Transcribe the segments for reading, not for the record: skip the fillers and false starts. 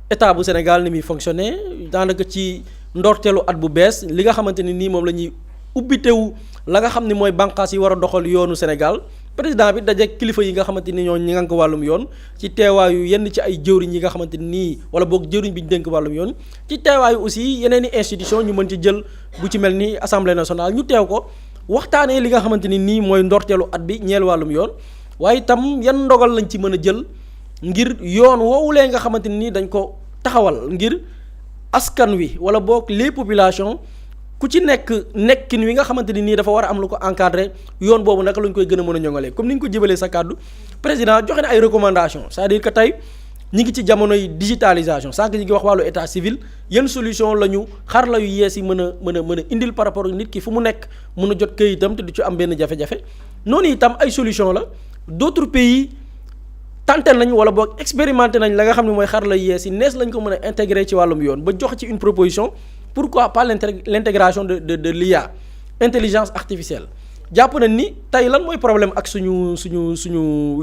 état bu Sénégal ni muy fonctionner daanaka ci ndorteelu at bu bees li nga xamante ni nii moom la ñuy ubbitewu la nga xam ne mooy bànqaas yi war a doxal yoonu Sénégal président bi daje kilifa yi nga xamante ni ñoo ñi nga ko wàllum yoon ci teewaayu yenn ci ay jëwriñ yi nga xamante ni nii wala boog jëwriñ bi ñu dénk wàllum yoon ci teewaayu aussi yeneen i institution ñu mën ci jël bu ci mel ni assemblée nationale ñu teew ko waxtaanee li nga xamante ni nii mooy ndorteelu at bi ñeel wàllum yoon waaye itam yan ndogal lañ ci mën a jël ngir yoon woowulee nga xamante ni nii dañ ko taxawal ngir askan wi wala boog les populations ku ci nekkin wi nga xamante ni nii dafa war a am lu ko encadré yoon boobu naka lañ koy gën a mën a ñoŋalee comme ni nga ko jëbalee sa kàddu président joxe na ay recommandations c'est-à-dire que tey ñi ngi ci jamonoy digitalisation sànq ñi ngi wax wàllu état civil yan solution la ñu xarala yu yees yi mën a indil par rapport ak nit ki fu mu nekk mën a jot këyitam te du ci am benn jafe-jafe noonu itam ay solution la d'autres pays tenté nañ wala boog expérimenté nañ la nga xam ne mooy xarala yu yees yi nees lañ ko mën a intégrer ci wàllum yoon ba jox ci une proposition pourquoi pas l'intégration de l'IA intelligence artificielle jàpp nañ ni tey lan mooy problème ak suñu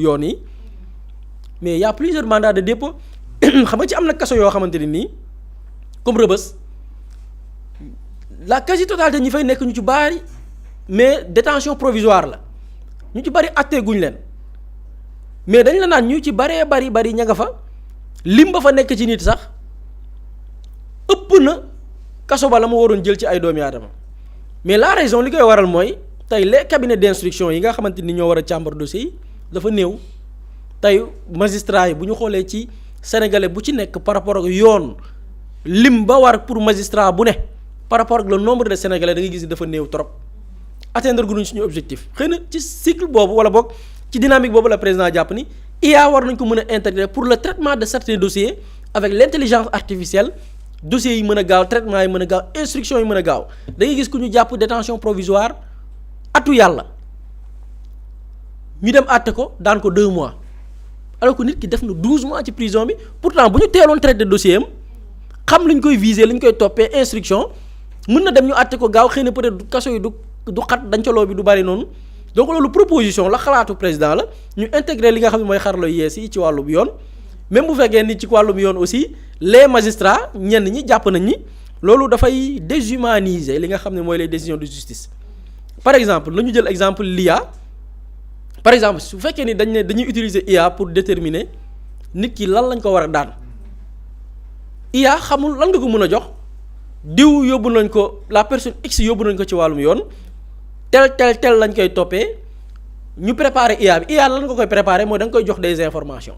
yoon yi mais y a plusieurs mandats de dépôt xam nga ci am na kaso yoo xamante ne nii comme Rebeuss la quasi totalité ñi fay nekk ñu ci bari mais détention provisoire la ñu ci bari àttee guñ leen mais dañ la naan ñu ci bari ña nga fa lim ba fa nekk ci nit sax ëpp na kaso ba la mu waroon jël ci ay doomi aadama mais la raison li koy waral mooy tey les cabinets d'instruction yi nga xamante ni ñoo war a càmbar dossier yi dafa néew tey magistrat yi bu ñu xoolee ci sénégalais bu ci nekk par rapport ak yoon lim ba war pour magistrat bu ne par rapport ak le nombre de sénégalais da ngay gis ni dafa néew trop atteindre guñu suñu objectif xëy na ci cycle boobu wala boog ci dynamique boobu la président jàpp ni IA war nañ ko mën a intégrer pour le traitement de certains dossiers avec l'intelligence artificielle dossiers yi mën a gaaw traitement yi mën a gaaw instruction yi mën a gaaw da ngay gis ku ñu jàpp détention provisoire atu yàlla ñu dem àtte ko daan ko 2 mois alors que nit ki def na 12 mois ci prison bi pourtant bu ñu teeloon traité dossier am xam li ñu koy viser li ñu koy toppee instruction mën na dem ñu àtte ko gaaw xëy na peut-être kaso yi du xat dancaloo bi du bari noonu donc loolu proposition la xalaatu président la ñu intégrer li nga xam ne mooy xarala yees yi ci wàllum yoon même bu fekkee ni ci wàllum yoon aussi les magistrats ñenn ñi jàpp nañ ni loolu dafay déshumaniser li nga xam ne mooy les décisions de justice par exemple nañu jël exemple l'IA par exemple su fekkee ni dañuy utiliser IA pour déterminer nit ki lan lañ ko war a daan IA xamul lan nga ko mën a jox diw yóbbu nañ ko la personne X yóbbu nañ ko ci wàllum yoon tel lañ koy toppee ñu préparer IA bi IA lan nga koy préparer mooy da nga koy jox des informations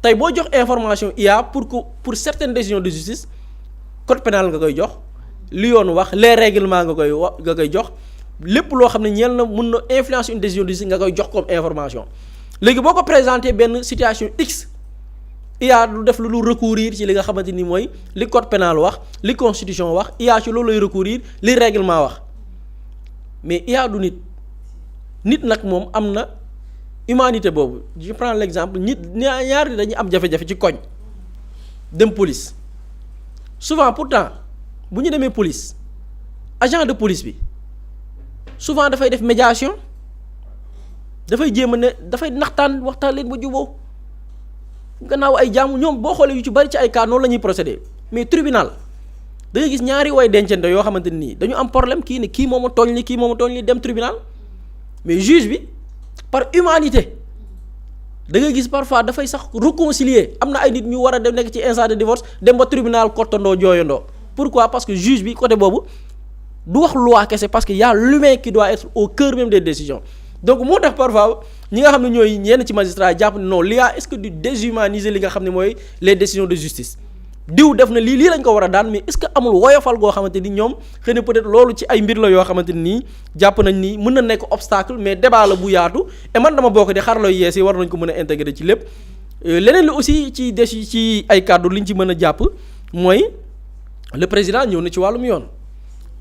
tey boo jox information IA pour certaines décisions de justice code pénal nga koy jox li yoon wax les règlements nga koy jox lépp loo xam ne ñeel na mun na influencer une décision de justice nga koy jox comme information léegi boo ko présenter benn situation X IA du def lu recourir ci li nga xamante ni mooy li code pénal wax li constitution wax IA ci loolu lay recourir li règlement wax mais IA du nit nag moom am na humanité boobu je prends l'exemple ñaari dañuy am jafe-jafe ci koñ dem police souvent pourtant bu ñu demee police agent de police bi souvent dafay def médiation dafay jéem a ne dafay waxtaan leen ba juboo gannaaw ay jàmm ñoom boo xoolee yu ci bari ci ay cas noonu la ñuy procéder mais tribunal da ngay gis ñaari way dencante yoo xamante nii dañu am problème kii ne kii moom a tooñ li kii moom a tooñ li dem tribunal mais juge bi par humanité da ngay gis parfois dafay sax réconcilier am na ay nit ñu war a dem nekk ci instance de divorce dem ba tribunal kottandoo jooyandoo pourquoi parce que juge bi côté boobu du wax loi kese parce que y a l'humain qui doit être au cœur même des décisions donc moo tax parfois ñi nga xam ne ñooy ñenn ci magistrat jàpp ne non l'IA est-ce que du déshumaniser li nga xam ne mooy les décisions de justice diw def na lii lañ ko war a daan mais est-ce que amul woyofal goo xamante ni ñoom xëy na peut-être loolu ci ay mbir la yoo xamante ni jàpp nañ ni mën na nekk obstacle mais débat la bu yaatu et man dama bokk di xarala yees yi war nañ ko mën a intégrer ci lépp leneen li aussi ci ay kàddu liñ ci mën a jàpp mooy le président ñëw na ci wàllum yoon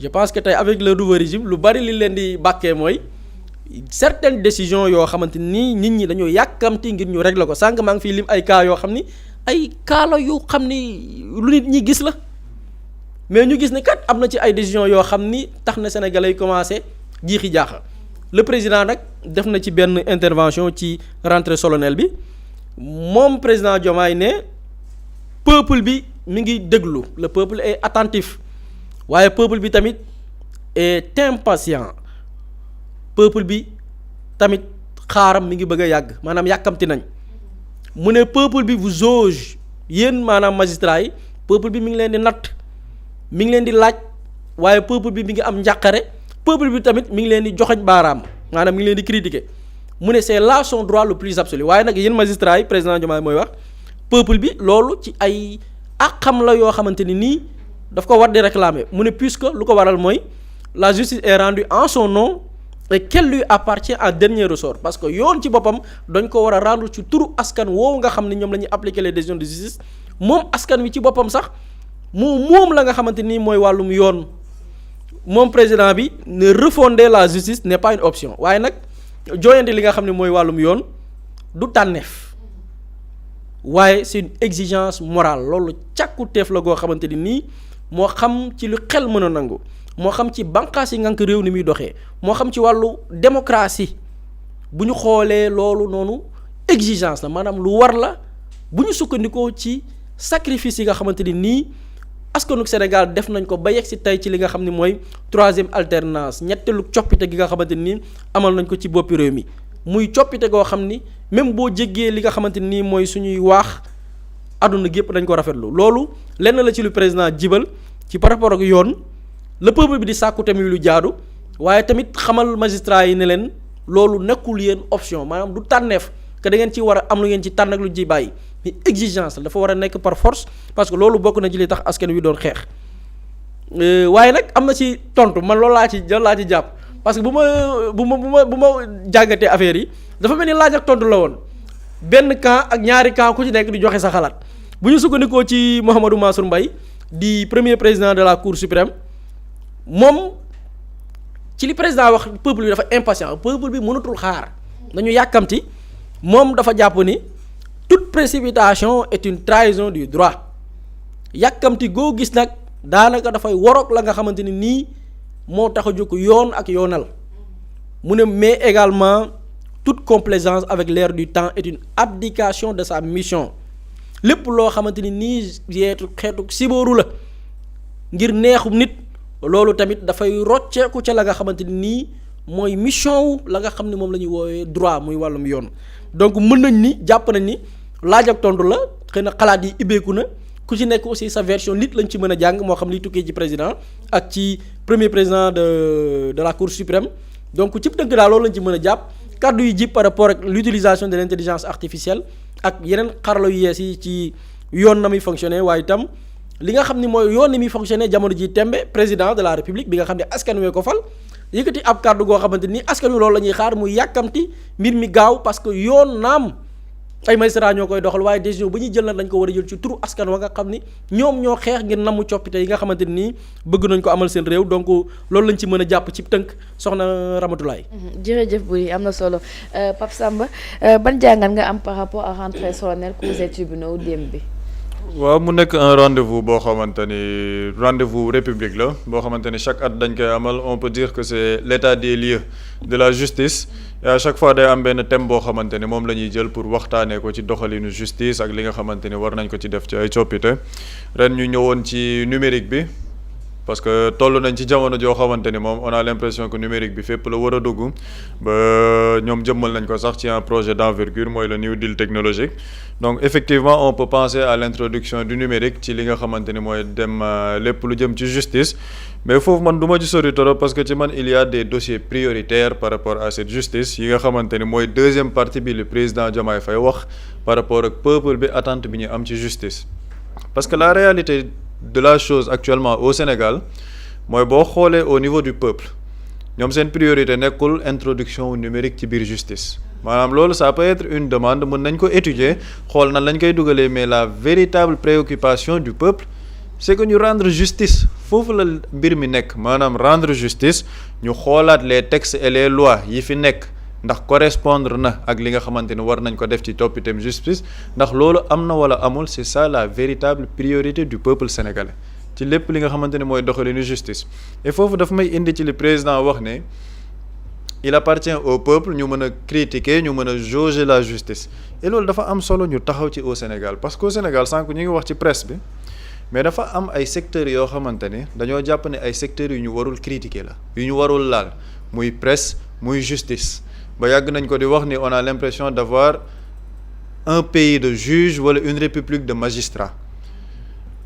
je pense que tey avec le nouveau régime lu bari li leen di bàkkee mooy certaines décisions yoo xamante ni nit ñi dañoo yàkkamti ngir ñu régler ko sànq maa ngi fiy lim ay cas yoo xam ni ay cas la yu xam ni lu nit ñi gis la mais ñu gis ni kat am na ci ay décisions yoo xam ni tax na Sénégalais yi commencé jiixi jaaxa le président nag def na ci benn intervention ci rentrée solennelle bi moom président Diomaye ne peuple bi mi ngi déglu, le peuple est attentif waaye peuple bi tamit est impatient, peuple bi tamit xaaram mi ngi bëgg a yàgg maanaam yàkkamti nañ. mu ne peuple bi vous jauge yéen maanaam magistrat yi peuple bi mi ngi leen di natt mi ngi leen di laaj waaye peuple bi mi ngi am njàqare peuple bi tamit mi ngi leen di joxoñ baaraam maanaam mi ngi leen di critiquer. mu ne c'est là son droit le plus absolu waaye nag yéen magistrat yi président Diomaye mooy wax peuple bi loolu ci ay àqam la yoo xamante ni nii daf ko war di réclamer. mu ne puisque lu ko waral mooy la justice est rendue en son nom et qu'elle lui appartient en dernier ressort parce que yoon ci boppam dañ ko war a rendre ci turu askan woowu nga xam ne ñoom la ñuy appliquer les décisions de justice moom askan wi ci boppam sax moom la nga xamante ni mooy wàllum yoon. moom président bi ne refonder la justice n'est pas une option waaye nag jooyante li nga xam ne mooy wàllum yoon du tànneef waaye c'est une exigence morale loolu càkkuteef la goo xamante ni nii moo xam ci lu xel mën a nangu moo xam ci bànqaas yi ngànk réew ni muy doxee moo xam ci wàllu démocratie bu ñu xoolee loolu noonu exigence la maanaam lu war la bu ñu sukkandikoo ci sacrifice yi nga xamante ni nii askanu Sénégal def nañ ko ba yegg si tey ci li nga xam ne mooy troisième alternance ñetteelu coppite gi nga xamante ni amal nañ ko ci boppi réew mi muy coppite goo xam ni même boo jéggee li nga xamante ni mooy suñuy waax àdduna gépp dañ ko rafetlu loolu lenn la ci lu président jibal ci par rapport ak yoon le peuple bi di sàkku tamit lu jaadu waaye tamit xamal magistrat yi ne leen loolu nekkul yéen option maanaam du tànneef que da ngeen ci war a am lu ngeen ci tànn ak lu ci bàyyi mais exigence la dafa war a nekk par force parce que loolu bokk na ci li tax askan wi doon xeex waaye nag am na ci tontu man loolu laa ci jàpp parce que bu ma jàngatee affaire yi dafa mel ni laaj ak tontu la woon benn camp ak ñaari camp ku ci nekk di joxe sa xalaat bu ñu sukkandikoo ci Mouhamadou Mansour Mbaye di premier président de la Cour suprême moom ci li président wax peuple bi dafa impatient peuple bi mënatul xaar nañu yàkkamti moom dafa jàpp ni toute précipitation est une trahison du droit yàkkamti goo gis nag daanaka dafay waroog la nga xamante ni nii moo tax a jóg yoon ak yoonal mu ne mais également toute complaisance avec l'air du temps est une abdication de sa mission lépp loo xamante ni nii xeetu sibooru la ngir neexum nit loolu tamit dafay rocceeku ca la nga xamante ni nii mooy mission wu la nga xam ne moom la ñuy woowee droit muy wàllum yoon donc mën nañ ni jàpp nañ ni laaj ak tontu la xëy na xalaat yi ibbeeku na ku ci nekk aussi sa version nit lañ ci mën a jàng moo xam liy tukkee ci président ak ci premier président de la Cour suprême donc ci tënk daal loolu lañ ci mën a jàpp kàddu yi jib par rapport ak l'utilisation de l'intelligence artificielle ak yeneen xarala yu yees yi ci yoon na muy fonctionner waaye itam li nga xam ni mooy yoon ni muy fonctionner jamono ji tembe président de la république bi nga xam ne askan wee ko fal yëkkati ab kàddu goo xamante ni askan wi loolu la ñuy xaar muy yàkkamti mbir mi gaaw parce que yoon naam ay magistrat ñoo koy doxal waaye décision bu ñuy jël nag dañ ko war a jël ci turu askan wa nga xam ni ñoom ñoo xeex ngir namu coppite yi nga xamante ni bëgg nañ ko amal seen réew donc loolu lañ ci mën a jàpp ci tënk soxna Ramatoulaye. jërëjëf Boury am na solo Pape Samba ban jàngat nga am par rapport à rentrée solennelle cours et tribunaux démb bi. waaw mu nekk un rendez-vous boo xamante ni rendez-vous république la boo xamante ni chaque at dañ koy amal on peut dire que c'est l'état des lieux de la justice et à chaque fois day am benn thème boo xamante ni moom la ñuy jël pour waxtaanee ko ci doxalinu justice ak li nga xamante ni war nañ ko ci def ci ay coppite ren ñu ñëwoon ci numérique bi parce que toll nañ ci jamono joo xamante ni moom on a l'impression que numérique bi fépp la war a dugg ba ñoom jëmmal nañ ko sax ci un projet d'envergure mooy le New Deal technologique donc effectivement on peut penser à l'introduction du numérique ci li nga xamante ni mooy dem lépp lu jëm ci justice mais foofu man du ma ci sori trop parce que ci man il y a des dossiers prioritaires par rapport à cette justice yi nga xamante ni mooy deuxième partie bi le président Diomaye Faye wax par rapport ak peuple bi attente bi ñu am ci justice parce que la réalité de la chose actuellement au Sénégal mooy boo xoolee au niveau du peuple ñoom seen priorité nekkul introduction numérique ci biir justice maanaam loolu ça peut être une demande mën nañ ko étudier xool nan lañ koy dugalee mais la véritable préoccupation du peuple c'est que ñu rendre justice foofu la mbir mi nekk maanaam rendre justice ñu xoolaat les textes et les lois yi fi nekk ndax correspondre na ak li nga xamante ni war nañ ko def ci toppiteem justice ndax loolu am na wala amul c'est ça la véritable priorité du peuple sénégalais ci lépp li nga xamante ni mooy doxalinu justice et foofu daf may indi ci li président wax ne il appartient au peuple ñu mën a critiquer ñu mën a jauger la justice et loolu dafa am solo ñu taxaw ci au Sénégal parce que au Sénégal sànq ñu ngi wax ci presse bi mais dafa am ay secteurs yoo xamante ne dañoo jàpp ne ay secteurs yu ñu warul critiquer la yu ñu warul laal muy presse muy justice ba yàgg nañ ko di wax ni on a l'impression d'avoir un pays de juges wala une république de magistrats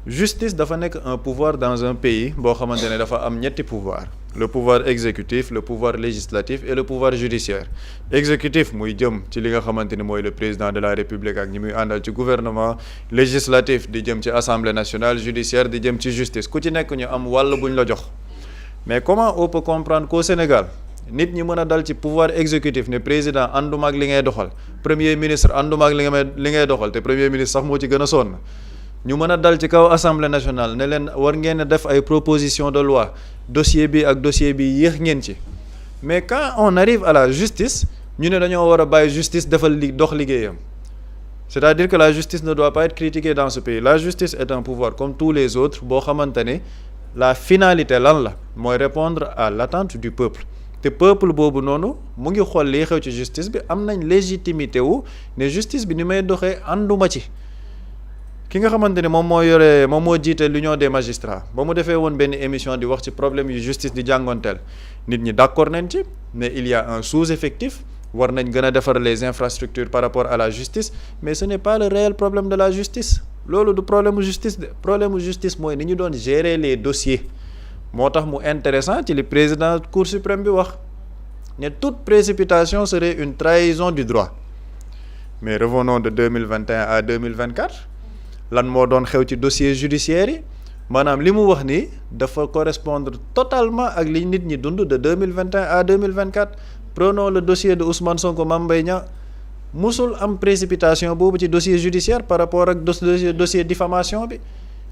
justice dafa nekk un pouvoir dans un pays boo xamante ne dafa am ñetti pouvoir le pouvoir exécutif le pouvoir législatif et le pouvoir judiciaire exécutif muy jëm ci li nga xamante ni mooy le président de la république ak ñi muy àndal ci gouvernement législatif di jëm ci assemblée nationale judiciaire di jëm ci justice ku ci nekk ñu am wàll buñ la jox mais comment on peut comprendre qu'au Sénégal nit ñi mën a dal ci pouvoir exécutif ne président ànduma ak li ngay doxal premier ministre ànduma ak li ngay doxal te premier ministre sax moo ci gën a sonn ñu mën a dal ci kaw assemblée nationale ne leen war ngeen a def ay proposition de loi dossier bi ak dossier bi yéex ngeen ci mais quand on arrive à la justice ñu ne dañoo war a bàyyi justice defal dox liggéeyam c'est-à-dire que la justice ne doit pas être critiquée dans ce pays la justice est un pouvoir comme tous les autres boo xamante ne la finalité lan la mooy répondre à l'attente du peuple te peuple boobu noonu mu ngi xool lii xew ci justice bi am nañ légitimité wu ne justice bi ni may doxee ànduma ci ki nga xamante ne moom moo jiite l'union des magistrats ba mu defee woon benn émission di wax ci problème yu justice di jàngonteel nit ñi d'accord nañ ci mais il y a un sous-effectif war nañ gën a defar les infrastructures par rapport à la justice mais ce n'est pas le réel problème de la justice loolu du problème mu justice de problème mu justice mooy ni ñu doon gérer les dossiers moo tax mu intéressant ci li président Cour suprême bi wax ne toute précipitation serait une trahison du droit mais revenons de 2021 à 2024 lan moo doon xew ci dossier judiciaire yi maanaam li mu wax ni dafa correspondre totalement ak li nit ñi dund de 2021 à 2024 prenons le dossier de Ousmane Sonko Mame Mbaye Niang musul am précipitation boobu ci dossier judiciaire par rapport ak dossier diffamation bi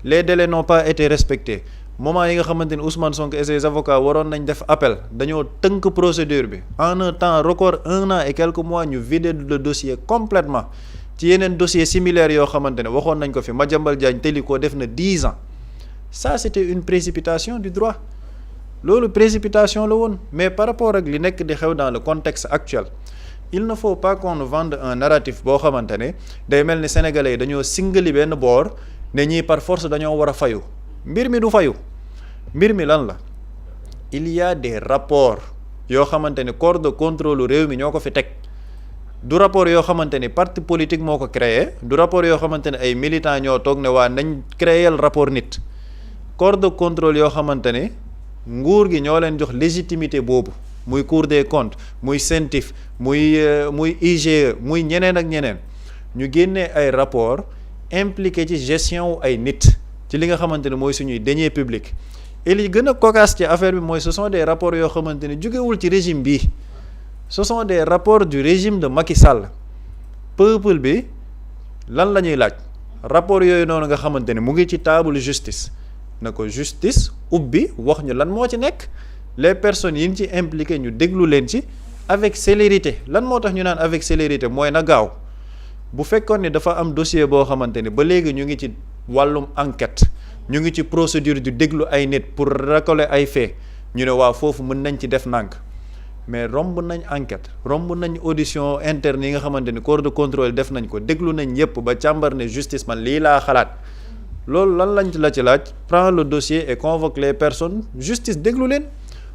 les délais n'ont pas été respectés moment yi nga xamante ni Ousmane Sonko et ses avocats waroon nañ def appel dañoo tënk procédure bi en un temps record 1 an et quelques mois ñu vider le dossier complètement ci yeneen dossier similaire yoo xamante ne waxoon nañ ko fi Madiambal Diagne Téliko def na 10 ans ça c'était une précipitation du droit loolu précipitation la woon mais par rapport ak li nekk di xew dans le contexte actuel il ne faut pas qu'on nous vende un narratif boo xamante ne day mel ni sénégalais yi dañoo singali benn boor ne ñii par force dañoo war a fayu mbir mi du fayu mbir mi lan la il y a des rapports yoo xamante ne corps de contrôle réew mi ñoo ko fi teg du rapport yoo xamante ni parti politique moo ko créé du rapport yoo xamante ne ay militants ñoo toog ne waa nañ créer rapport nit corps de contrôle yoo xamante ne nguur gi ñoo leen jox légitimité boobu muy Cour des comptes muy CENTIF muy IGE muy ñeneen ak ñeneen ñu génnee ay rapport impliqué ci gestion wu ay nit ci li nga xamante ne mooy suñuy deniers publics et li gën a cocasse ci affaire bi mooy ce sont des rapports yoo xamante ne jugewul ci régime bi ce sont des rapports du régime de Macky Sall peuple bi lan la ñuy laaj rapport yooyu noonu nga xamante ne mu ngi ci table justice na ko justice ubbi wax ñu lan moo ci nekk les personnes yi ñu ci impliqué ñu déglu leen ci avec célérité lan moo tax ñu naan avec célérité mooy na gaaw bu fekkoon ni dafa am dossier boo xamante ni ba léegi ñu ngi ci wàllum enquête ñu ngi ci procédure du déglu ay nit pour récoler ay faits ñu ne waa foofu mën nañ ci def nànk mais romb nañ enquête romb nañ audition interne yi nga xamante ni corps de contrôle def nañ ko déglu nañ yépp ba càmbar ne justice man lii laa xalaat loolu lan lañ la ci laaj prends le dossier et convoque les personnes justice déglu leen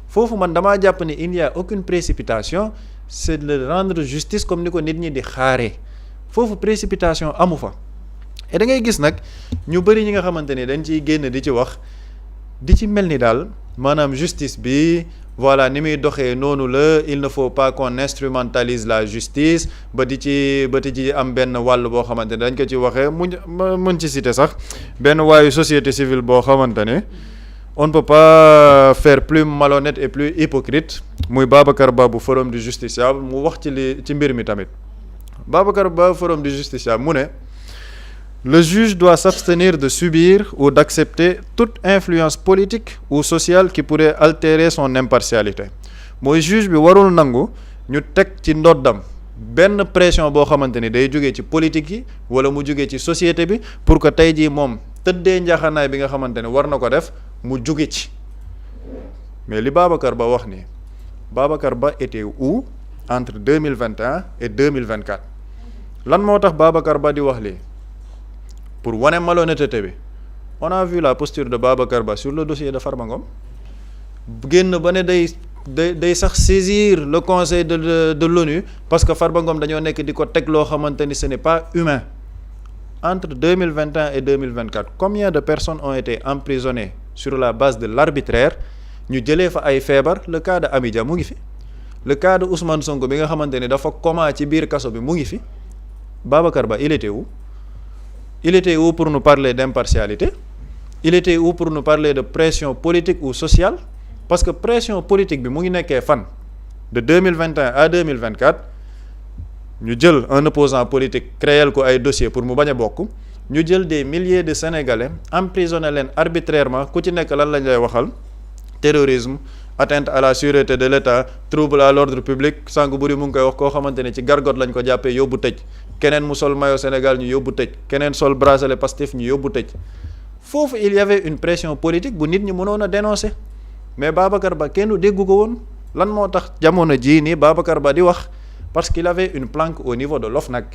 foofu man damaa jàpp ni il n'y a aucune précipitation c'est de rendre justice comme ni ko nit ñi di xaaree foofu précipitation amu fa et da ngay gis nag ñu bari ñi nga xamante ni dañ ciy génn di ci wax di ci mel ni daal maanaam justice bi voilà ni muy doxee noonu la il ne faut pas qu'on instrumentalise la justice ba di ci am benn wàll boo xamante ne dañ ko ci waxee mën ci citer sax benn waayu société civile boo xamante ne on ne peut pas faire plus malhonnête et plus hypocrite muy Babacar Ba bu Forum du Justiciable mu wax ci mbir mi tamit Babacar Ba Forum du Justiciable mu ne le juge doit s'abstenir de subir ou d'accepter toute influence politique ou sociale qui pourrait altérer son impartialité mooy juge bi warul nangu ñu teg ci ndoddam benn pression boo xamante ni day jógee ci politique yi wala mu jógee ci société bi pour que tey jii moom tëddee njaxanaay bi nga xamante ne war na ko def mu jóge ci mais li Babacar Ba wax ni Babacar Ba était où entre 2021 et 2024 lan moo tax Babacar Ba di wax lii pour wane malhonnêteté bi on a vu la posture de Babacar Ba sur le dossier de Farba Ngom génn ba ne day sax saisir le conseil de l'ONU parce que Farba Ngom dañoo nekk di ko teg loo xamante ni ce n'est pas humain. Entre 2021 et 2024 combien de personnes ont été emprisonnées sur la base de l'arbitraire ñu jëlee fa ay feebar le cas de Amidia mu ngi fi le cas de Ousmane Sonko bi nga xamante ni dafa coma ci biir kaso bi mu ngi fi Babacar Ba il était où pour nous parler d'impartialité il était où pour nous parler de pression politique ou sociale parce que pression politique bi mu ngi nekkee fan de 2021 à 2024 ñu jël un opposant politique créel ko ay dossier pour mu bañ a bokk ñu jël des milliers de Sénégalais emprisonné leen arbitrairement ku ci nekk lan lañ lay waxal terrorisme atteinte à la sûreté de l'État trouble à l'ordre public sànq buri mu ngi koy wax koo xamante ne ci gargote lañ ko jàppee yóbbu tëj keneen mu sol maillot Sénégal ñu yóbbu tëj keneen sol bracelet Pastef ñu yóbbu tëj foofu il y avait une pression politique bu nit ñi mënoon a dénoncer mais Babacar Ba kenn déggu ko woon lan moo tax jamono jii nii Babacar Ba di wax parce qu'il avait une planque au niveau de l'OFNAC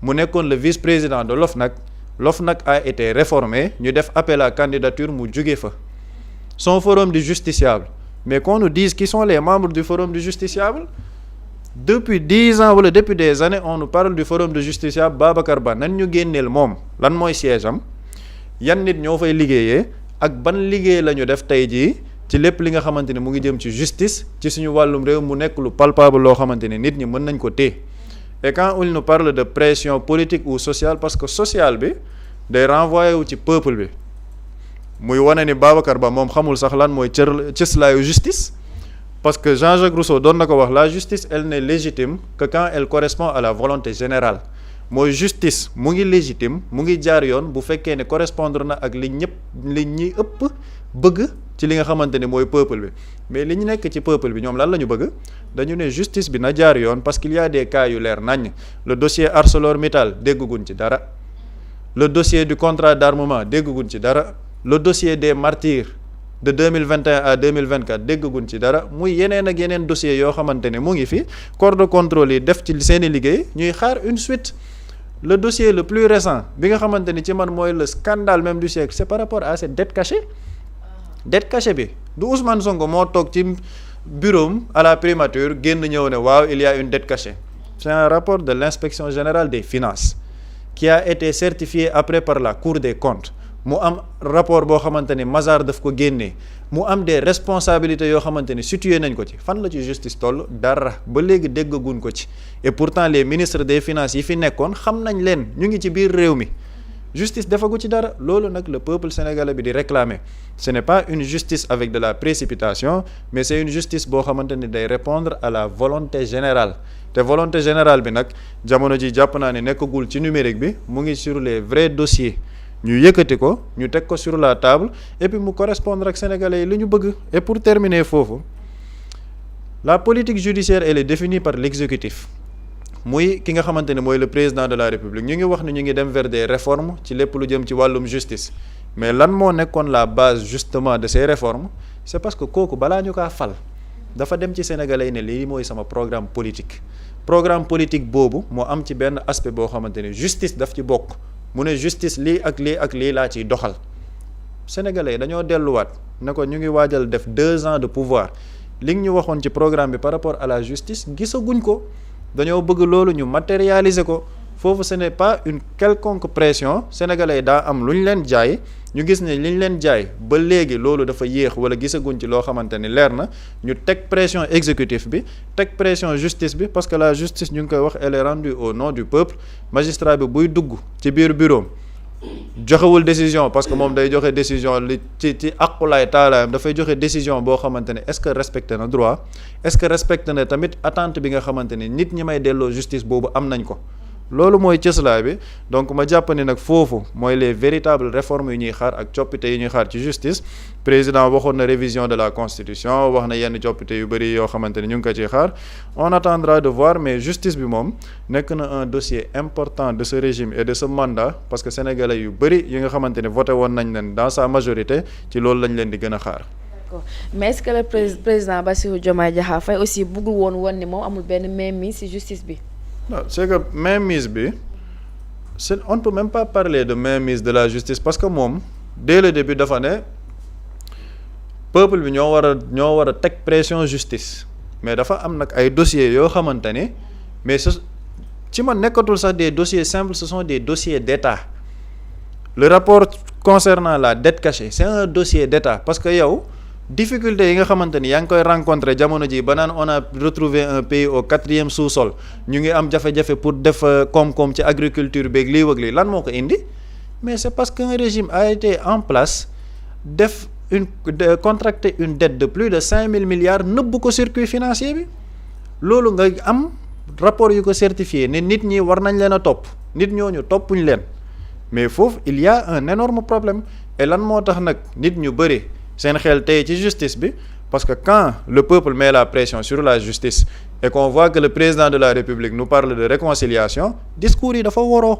mu nekkoon le vice-président de l'OFNAC l'OFNAC a été réformé ñu def appel à candidature mu jóge fa son forum du justiciable mais qu'on nous dise qui sont les membres du forum du justiciable depuis 10 ans wala depuis des années on nous parle du forum du justiciable Babacar Ba nan ñu génneel moom lan mooy siège am yan nit ñoo fay liggéeyee ak ban liggéey la ñu def tey jii ci lépp li nga xamante ni mu ngi jëm ci justice ci suñu wàllum réew mu nekk lu palpable loo xamante ni nit ñi mën nañ ko téye et quand il nous parle de pression politique ou sociale parce que social bi day renvoyer wu ci peuple bi muy wane ni Babacar Ba moom xamul sax lan mooy cëslaayu justice parce que Jean-Jacques Rousseau doon na ko wax la justice elle n'est légitime que quand elle correspond à la volonté générale mooy justice mu ngi légitime mu ngi jaar yoon bu fekkee ne correspondre na ak li ñi ëpp bëgg ci li nga xamante ni mooy peuple bi mais li ñu nekk ci peuple bi ñoom lan la ñu bëgg dañu ne justice bi na jaar yoon parce qu'il y a des cas yu leer nañ le dossier ArcelorMittal dégguñ ci dara le dossier du contrat d'armement dégguñ ci dara le dossier des martyrs de 2021 à 2024 dégguñ ci dara muy yeneen ak yeneen dossiers yoo xamante ne mu ngi fi corps de contrôle yi def ci seeni liggéey ñuy xaar une suite le dossier le plus récent bi nga xamante ni ci man mooy le scandale même du siècle c'est par rapport à cette dette cachée dette cachée bi du Ousmane Sonko moo toog ci bureau à la primature génn ñëw ne waaw il y a une dette cachée c'est un rapport de l'inspection générale des finances qui a été certifié après par la Cour des comptes mu am rapport boo xamante ni Mazars daf ko génnee mu am des responsabilités yoo xamante ni situé nañ ko ci fan la ci justice toll dara ba léegi déggaguñ ko ci et pourtant les ministres des finances yi fi nekkoon xam nañ leen ñu ngi ci biir réew mi justice defagu ci dara loolu nag le peuple sénégalais bi di réclamer ce n'est pas une justice avec de la précipitation mais c'est une justice boo xamante ni day répondre à la volonté générale te volonté générale bi nag jamono ji jàpp naa ne nekkagul ci numérique bi mu ngi sur les vrais dossiers ñu yëkkati ko ñu teg ko sur la table et puis mu correspondre ak sénégalais yi li ñu bëgg et pour terminer foofu la politique judiciaire elle est définie par l'exécutif muy ki nga xamante ne mooy le président de la république ñu ngi wax ni ñu ngi dem vers des réformes ci lépp lu jëm ci wàllum justice mais lan moo nekkoon la base justement de ces réformes c'est parce que kooku balaa ñu kaa fal dafa dem ci sénégalais yi ne lii mooy sama programme politique boobu moo am ci benn aspect boo xamante ne justice daf ci bokk mu ne justice lii ak lii ak lii laa ciy doxal sénégalais yi dañoo delluwaat ne ko ñu ngi waajal def 2 ans de pouvoir li ñu waxoon ci programme bi par rapport à la justice gisaguñ ko dañoo bëgg loolu ñu matérialiser ko foofu ce n'est pas une quelconque pression sénégalais yi daa am lu ñu leen jaay ñu gis ne li ñu leen jaay ba léegi loolu dafa yéex wala gisaguñ ci loo xamante ni leer na ñu teg pression exécutif bi teg pression justice bi parce que la justice ñu ngi koy wax elle est rendue au nom du peuple magistrat bi buy dugg ci biir bureau joxewul décision parce que moom day joxe décision li ci aqulaay taalaayam dafay joxe décision boo xamante ne est-ce que respecté na droit est-ce que respecté na tamit attente bi nga xamante ne nit ñi may delloo justice boobu am nañ ko loolu mooy cëslaay bi donc ma jàpp ni nag foofu mooy les véritables réformes yu ñuy xaar ak coppite yi ñuy xaar ci justice président waxoon na révision de la constitution wax na yenn coppite yu bëri yoo xamante ni ñu ngi ko ciy xaar on attendra de voir mais justice bi moom nekk na un dossier important de ce régime et de ce mandat parce que sénégalais yu bëri yi nga xamante ni voté woon nañ leen dans sa majorité ci loolu lañ leen di gën a xaar d'accord mais est-ce que le président Bassirou Diomaye Diakhar Faye aussi bëggul woon ni moom amul benn mainmise ci justice bi. non c'est que mainmise bi on ne peut même pas parler de mainmise de la justice parce que moom dès le début dafa ne peuple bi ñoo war a teg pression justice mais dafa am nag ay dossiers yoo xamante ni mais ci man nekkatul sax des dossiers simples ce sont des dossiers d'État. Le rapport concernant la dette cachée c'est un dossier d'État parce que yow difficulté yi nga xamante ni yaa ngi koy rencontrer jamono ji ba naan on a retrouvé un pays au 4e sous-sol ñu ngi am jafe-jafe pour def koom-koom ci agriculture beeg lii wëg lii lan moo ko indi mais c'est parce qu'un régime a été en place contracter une dette de plus de 5 000 milliards nëbb ko circuit financier bi loolu nga am rapport yu ko certifié ne nit ñi war nañ leen a topp nit ñooñu toppuñ leen mais foofu il y a un énorme problème et lan moo tax nag nit ñu bëri seen xel tey ci justice bi parce que quand le peuple met la pression sur la justice et qu'on voit que le président de la République nous parle de réconciliation discours yi dafa waroo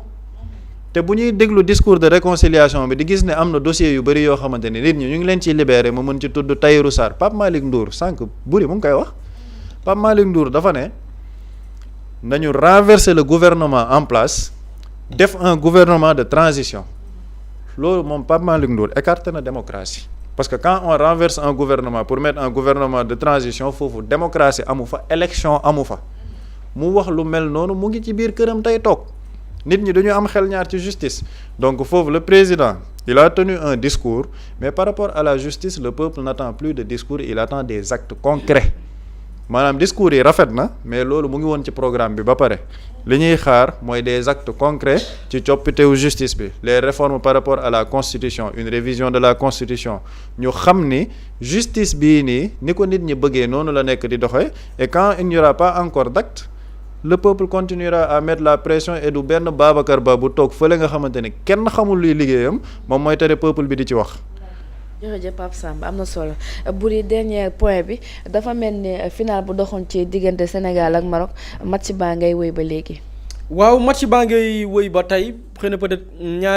te bu ñuy déglu discours de réconciliation bi di gis ne am na dossier yu bëri yoo xamante ni nit ñi ñu ngi leen ciy libéré ma mën ci tudd Tahirou Sarr Pape Malick Ndour sànq buri mu ngi koy wax Pape Malick Ndour dafa ne nañu renverser le gouvernement en place def un gouvernement de transition loolu moom Pape Malick Ndour écarté na démocratie parce que quand on renverse un gouvernement pour mettre un gouvernement de transition foofu démocratie amu fa élection amu fa mu wax lu mel noonu mu ngi ci biir këram tey toog nit ñi dañu am xel ñaar ci justice donc foofu le président il a tenu un discours mais par rapport à la justice le peuple n'attend plus de discours il attend des actes concrets maanaam discours yi rafet na mais loolu mu ngi woon ci programme bi ba pare li ñuy xaar mooy des actes concrets ci coppitewu justice bi les réformes par rapport à la constitution une révision de la constitution ñu xam ni justice bii nii ni ko nit ñi bëggee noonu la nekk di doxee et quand il n'y aura pas encore d'actes le peuple continuera à mettre la pression et du benn Babacar Ba bu toog fële nga xamante ni kenn xamul luy liggéeyam moom mooy tere peuple bi di ci wax. jërëjëf Pape Samba am na solo bu di dernier point bi dafa mel ni final bu doxoon ci diggante Sénégal ak Maroc match baa ngay wéy ba léegi. waaw match baa ngay wéy ba tey xëy na peut-être ñaar